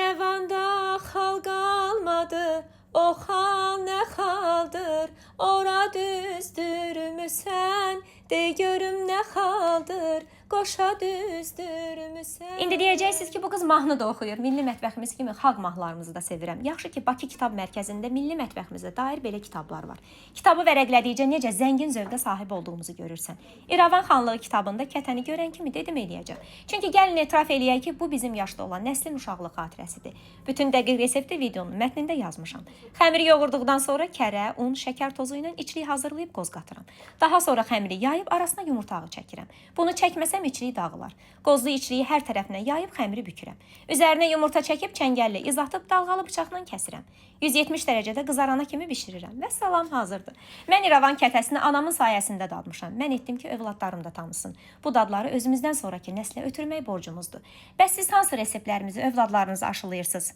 İrəvanda xalq almadı, o xal nə xaldır, ora düzdürmüsən, de görüm nə xaldır, qoşa düzdürmüsən. İndi deyəcəksiniz ki, bu qız mahnı da oxuyur. Milli mətbəximiz kimi xalq mahnılarımızı da sevirəm. Yaxşı ki, Bakı Kitab Mərkəzində milli mətbəximizə dair belə kitablar var. Kitabı vərəqlədikcə necə zəngin zövqə sahib olduğumuzu görürsən. İrəvan xanlığı kitabında kətəni görən kimi dedim eləyəcəm. Çünki gəlin etiraf eləyək ki, bu bizim yaşda olan nəslin uşaqlıq xatirəsidir. Bütün dəqiq resepti videonun mətnində yazmışam. Xəmiri yoğurduqdan sonra kərə, un, şəkər tozu ilə içliyi hazırlayıb qoz qatıram. Daha sonra xəmiri yayıb arasına yumurtağı çəkirəm. Bunu çəkməsəm içliyi dağılar. Qozlu içliyi hər tərəfinə yayıb xəmiri bükürəm. Üzərinə yumurta çəkib çəngəllə izatıb dalğalı bıçaqla kəsirəm. 170 dərəcədə qızarana kimi bişirirəm və salam hazırdır. Mən İrəvan kətəsini anamın sayəsində dadmışam. Mən etdim ki, övladlarım da tanısın. Bu dadları özümüzdən sonraki nəslə ötürmək borcumuzdur. Bəs siz hansı reseptlərimizi övladlarınıza aşılayırsınız?